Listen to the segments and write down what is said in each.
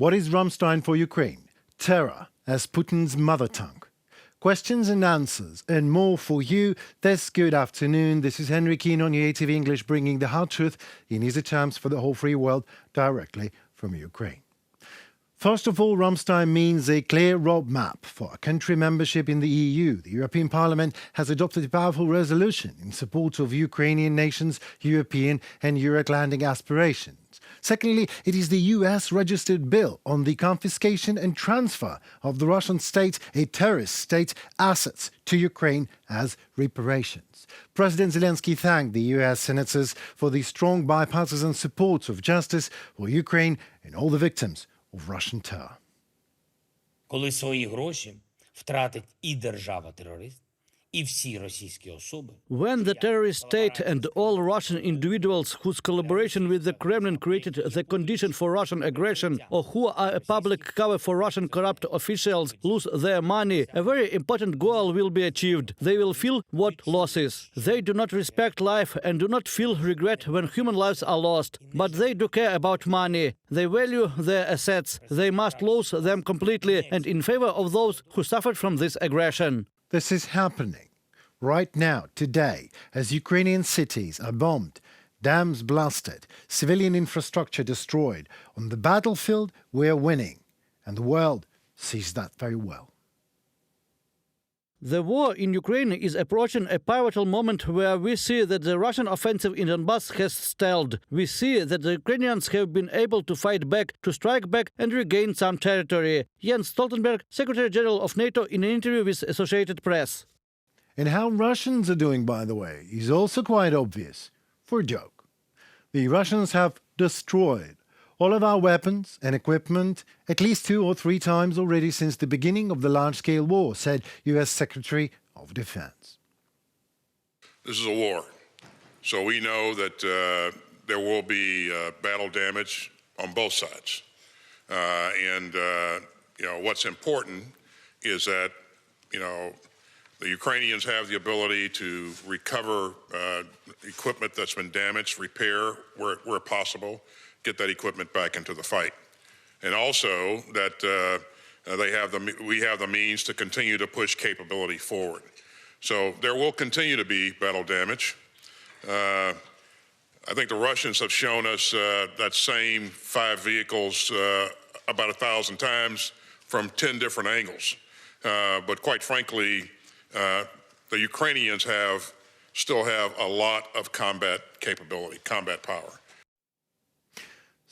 What is Ramstein for Ukraine? Terror as Putin's mother tongue. Questions and answers and more for you this good afternoon. This is Henry Keane on UATV English, bringing the hard truth in easy terms for the whole free world directly from Ukraine. First of all, Ramstein means a clear roadmap for a country membership in the EU. The European Parliament has adopted a powerful resolution in support of Ukrainian nations' European and Euro-Atlantic aspirations. Secondly, it is the US-registered bill on the confiscation and transfer of the Russian state, a terrorist state, assets to Ukraine as reparations. President Zelensky thanked the US senators for the strong bipartisan support of justice for Ukraine and all the victims of Russian terror. Коли свої гроші втратить і держава-терорист, і всі російські особи. When the terrorist state and all Russian individuals whose collaboration with the Kremlin created the condition for Russian aggression or who are a public cover for Russian corrupt officials lose their money, a very important goal will be achieved. They will feel what loss is. They do not respect life and do not feel regret when human lives are lost. But they do care about money. They value their assets. They must lose them completely and in favor of those who suffered from this aggression. This is happening right now, today, as Ukrainian cities are bombed, dams blasted, civilian infrastructure destroyed. On the battlefield, we are winning, and the world sees that very well. The war in Ukraine is approaching a pivotal moment where we see that the Russian offensive in Donbass has stalled. We see that the Ukrainians have been able to fight back, to strike back and regain some territory. Jens Stoltenberg, Secretary General of NATO, in an interview with Associated Press. And how Russians are doing, by the way, is also quite obvious. For a joke, the Russians have destroyed all of our weapons and equipment at least 2 or 3 times already since the beginning of the large-scale war, said US Secretary of Defense. This is a war, so we know that there will be battle damage on both sides. What's important is that, the Ukrainians have the ability to recover equipment that's been damaged, repair where possible, get that equipment back into the fight. And also that we have the means to continue to push capability forward. So there will continue to be battle damage. I think the Russians have shown us that same 5 vehicles about 1,000 times from 10 different angles. But quite frankly, the Ukrainians still have a lot of combat capability, combat power.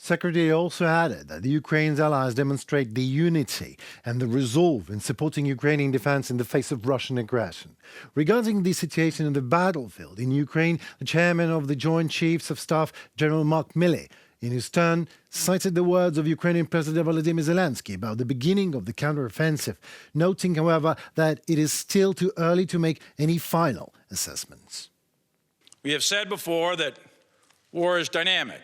Secretary also added that the Ukraine's allies demonstrate the unity and the resolve in supporting Ukrainian defense in the face of Russian aggression. Regarding the situation in the battlefield in Ukraine, the chairman of the Joint Chiefs of Staff, General Mark Milley, in his turn, cited the words of Ukrainian President Volodymyr Zelensky about the beginning of the counteroffensive, noting, however, that it is still too early to make any final assessments. We have said before that war is dynamic.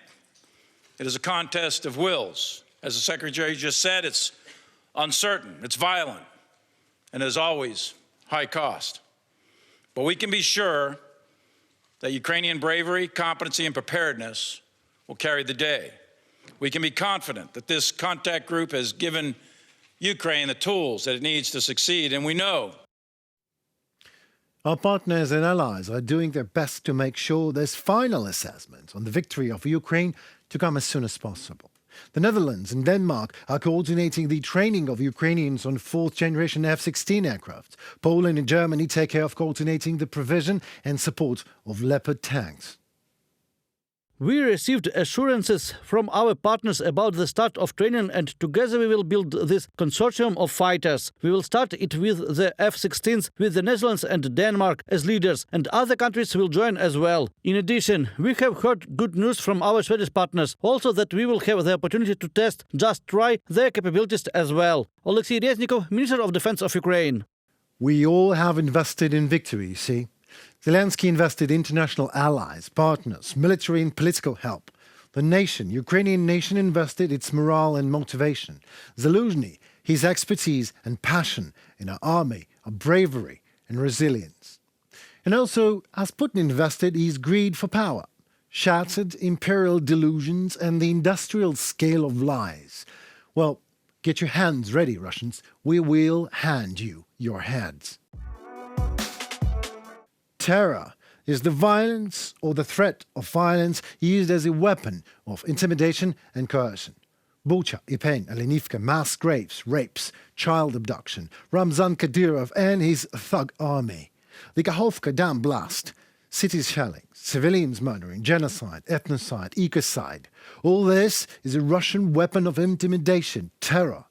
It is a contest of wills. As the Secretary just said, it's uncertain, it's violent, and as always, high cost. But we can be sure that Ukrainian bravery, competency, and preparedness will carry the day. We can be confident that this contact group has given Ukraine the tools that it needs to succeed, and we know our partners and allies are doing their best to make sure there's final assessment on the victory of Ukraine to come as soon as possible. The Netherlands and Denmark are coordinating the training of Ukrainians on 4th-generation F-16 aircraft. Poland and Germany take care of coordinating the provision and support of Leopard tanks. We received assurances from our partners about the start of training, and together we will build this consortium of fighters. We will start it with the F-16s, with the Netherlands and Denmark as leaders, and other countries will join as well. In addition, we have heard good news from our Swedish partners, also that we will have the opportunity to test, just try, their capabilities as well. Alexei Reznikov, Minister of Defense of Ukraine. We all have invested in victory, you see. Zelensky invested international allies, partners, military and political help. The nation, Ukrainian nation, invested its morale and motivation. Zelensky, his expertise and passion in our army, our bravery and resilience. And also, as Putin invested his greed for power, shattered imperial delusions and the industrial scale of lies. Well, get your hands ready, Russians. We will hand you your heads. Terror is the violence or the threat of violence used as a weapon of intimidation and coercion. Bucha, Irpin, Alenivka, mass graves, rapes, child abduction, Ramzan Kadyrov and his thug army. The Kakhovka Dam blast, cities shelling, civilians murdering, genocide, ethnocide, ecocide. All this is a Russian weapon of intimidation, terror.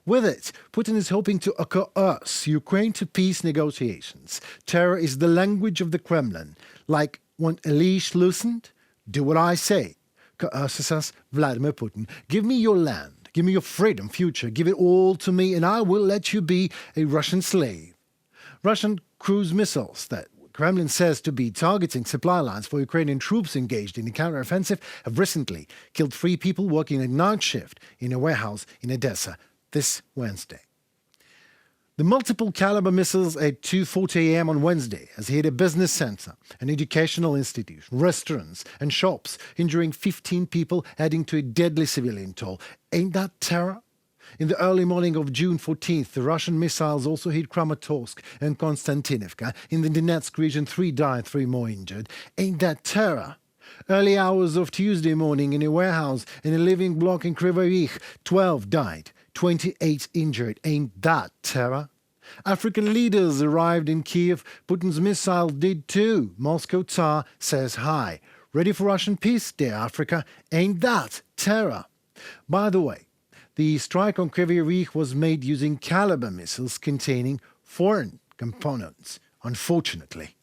With it, Putin is hoping to coerce Ukraine to peace negotiations. Terror is the language of the Kremlin. Like, want a leash loosened? Do what I say. Coerces us Vladimir Putin. Give me your land. Give me your freedom, future. Give it all to me and I will let you be a Russian slave. Russian cruise missiles that Kremlin says to be targeting supply lines for Ukrainian troops engaged in the counteroffensive have recently killed 3 people working a night shift in a warehouse in Odessa this Wednesday. The multiple caliber missiles at 2:40 a.m. on Wednesday has hit a business center, an educational institution, restaurants and shops, injuring 15 people, adding to a deadly civilian toll. Ain't that terror? In the early morning of June 14th, the Russian missiles also hit Kramatorsk and Konstantinovka. In the Donetsk region, 3 died, 3 more injured. Ain't that terror? Early hours of Tuesday morning in a warehouse in a living block in Kryvyi Rih, 12 died, 28 injured. Ain't that terror? African leaders arrived in Kiev. Putin's missile did too. Moscow Tsar says hi. Ready for Russian peace, dear Africa? Ain't that terror? By the way, the strike on Kryvyi Rih was made using caliber missiles containing foreign components, unfortunately.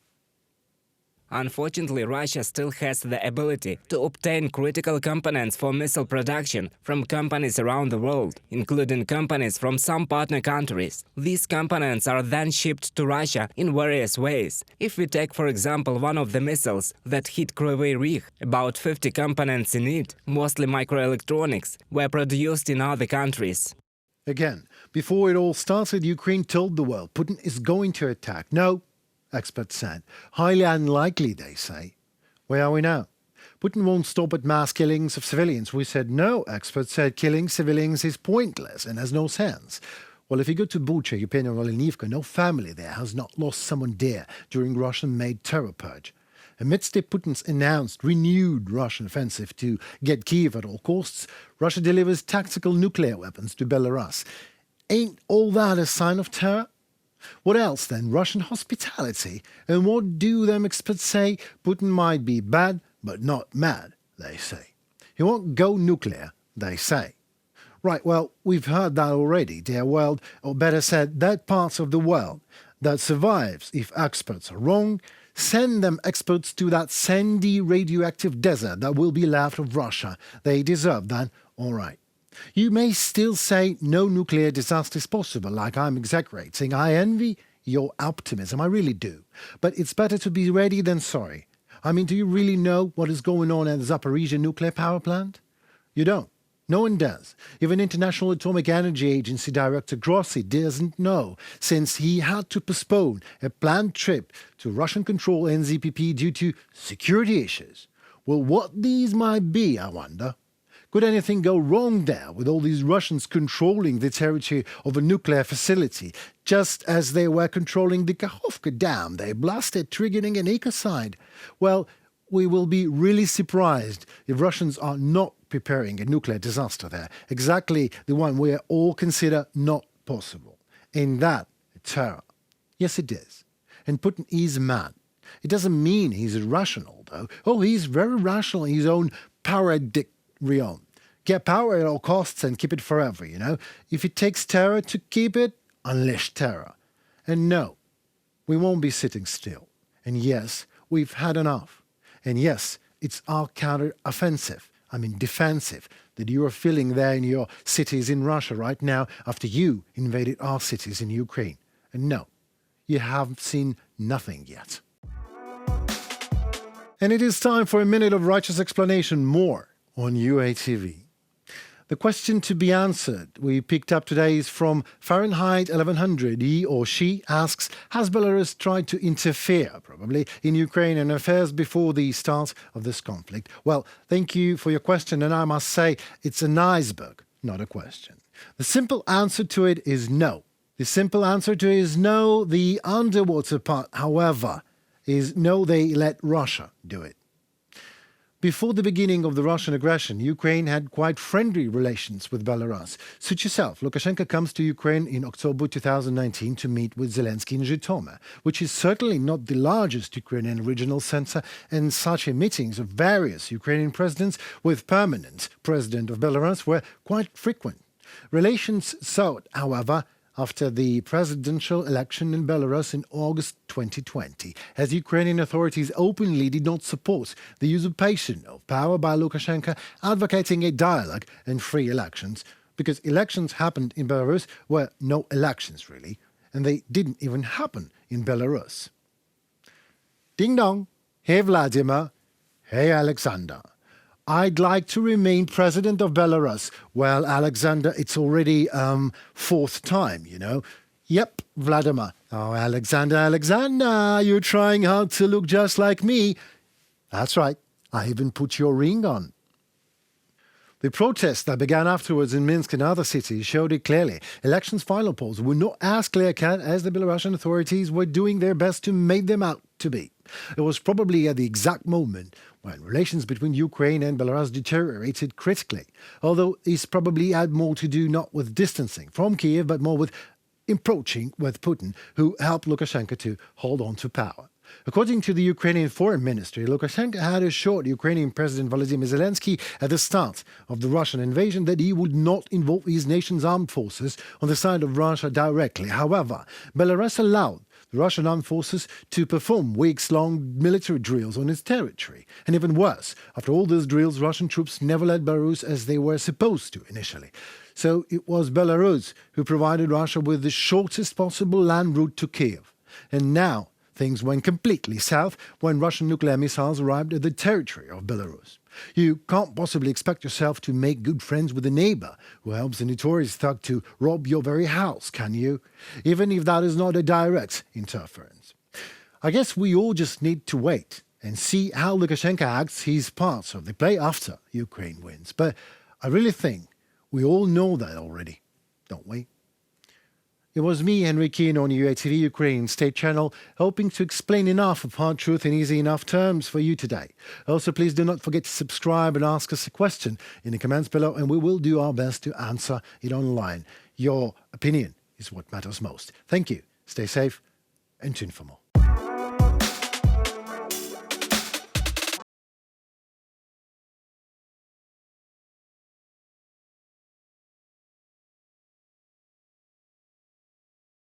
Unfortunately, Russia still has the ability to obtain critical components for missile production from companies around the world, including companies from some partner countries. These components are then shipped to Russia in various ways. If we take, for example, one of the missiles that hit Kryvyi Rih, about 50 components in it, mostly microelectronics, were produced in other countries. Again, before it all started, Ukraine told the world Putin is going to attack. No, experts said. Highly unlikely, they say. Where are we now? Putin won't stop at mass killings of civilians. We said no. Experts said killing civilians is pointless and has no sense. Well, if you go to Bucha, Irpin or Alenivka, no family there has not lost someone dear during Russian-made terror purge. Amidst Putin's announced renewed Russian offensive to get Kiev at all costs, Russia delivers tactical nuclear weapons to Belarus. Ain't all that a sign of terror? What else then? Russian hospitality. And what do them experts say? Putin might be bad, but not mad, they say. He won't go nuclear, they say. Right, well, we've heard that already, dear world, or better said, that part of the world that survives if experts are wrong. Send them experts to that sandy radioactive desert that will be left of Russia. They deserve that, all right. You may still say no nuclear disaster is possible, like I'm exaggerating. I envy your optimism, I really do. But it's better to be ready than sorry. I mean, do you really know what is going on at the Zaporizhzhia nuclear power plant? You don't. No one does. Even International Atomic Energy Agency Director Grossi doesn't know, since he had to postpone a planned trip to Russian-controlled NZPP due to security issues. Well, what these might be, I wonder. Could anything go wrong there with all these Russians controlling the territory of a nuclear facility, just as they were controlling the Kakhovka Dam they blasted, triggering an ecocide? Well, we will be really surprised if Russians are not preparing a nuclear disaster there, exactly the one we all consider not possible. In that, terror. Yes, it is. And Putin is mad. It doesn't mean he's irrational, though. Oh, he's very rational in his own power-addict realm. Get power at all costs and keep it forever, you know. If it takes terror to keep it, unleash terror. And no, we won't be sitting still. And yes, we've had enough. And yes, it's our counter-offensive, defensive, that you are feeling there in your cities in Russia right now after you invaded our cities in Ukraine. And no, you have seen nothing yet. And it is time for a minute of righteous explanation, more on UATV. The question to be answered we picked up today is from Fahrenheit 1100. He or she asks, has Belarus tried to interfere, probably, in Ukrainian affairs before the start of this conflict? Well, thank you for your question, and I must say it's an iceberg, not a question. The simple answer to it is no. The simple answer to it is no. The underwater part, however, is no, they let Russia do it. Before the beginning of the Russian aggression, Ukraine had quite friendly relations with Belarus. Suit yourself, Lukashenko comes to Ukraine in October 2019 to meet with Zelensky in Zhytomyr, which is certainly not the largest Ukrainian regional center, and such meetings of various Ukrainian presidents with permanent president of Belarus were quite frequent. Relations soured, however, after the presidential election in Belarus in August 2020, as Ukrainian authorities openly did not support the usurpation of power by Lukashenko, advocating a dialogue and free elections, because elections happened in Belarus were no elections really, and they didn't even happen in Belarus. Ding dong, hey Vladimir, hey Alexander. I'd like to remain president of Belarus. Well, Alexander, it's already fourth time, you know. Yep, Vladimir. Oh, Alexander, you're trying hard to look just like me. That's right. I even put your ring on. The protests that began afterwards in Minsk and other cities showed it clearly. Elections final polls were not as clear-cut as the Belarusian authorities were doing their best to make them out to be. It was probably at the exact moment when relations between Ukraine and Belarus deteriorated critically, although this probably had more to do not with distancing from Kiev, but more with approaching with Putin, who helped Lukashenko to hold on to power. According to the Ukrainian Foreign Ministry, Lukashenko had assured Ukrainian President Volodymyr Zelensky at the start of the Russian invasion that he would not involve his nation's armed forces on the side of Russia directly. However, Belarus allowed the Russian armed forces to perform weeks-long military drills on its territory. And even worse, after all those drills, Russian troops never left Belarus as they were supposed to initially. So it was Belarus who provided Russia with the shortest possible land route to Kiev. And now things went completely south when Russian nuclear missiles arrived at the territory of Belarus. You can't possibly expect yourself to make good friends with a neighbor who helps a notorious thug to rob your very house, can you? Even if that is not a direct interference. I guess we all just need to wait and see how Lukashenko acts his part of the play after Ukraine wins. But I really think we all know that already, don't we? It was me, Henry Keane, on UATV Ukraine State Channel, hoping to explain enough of hard truth in easy enough terms for you today. Also, please do not forget to subscribe and ask us a question in the comments below, and we will do our best to answer it online. Your opinion is what matters most. Thank you. Stay safe and tune for more.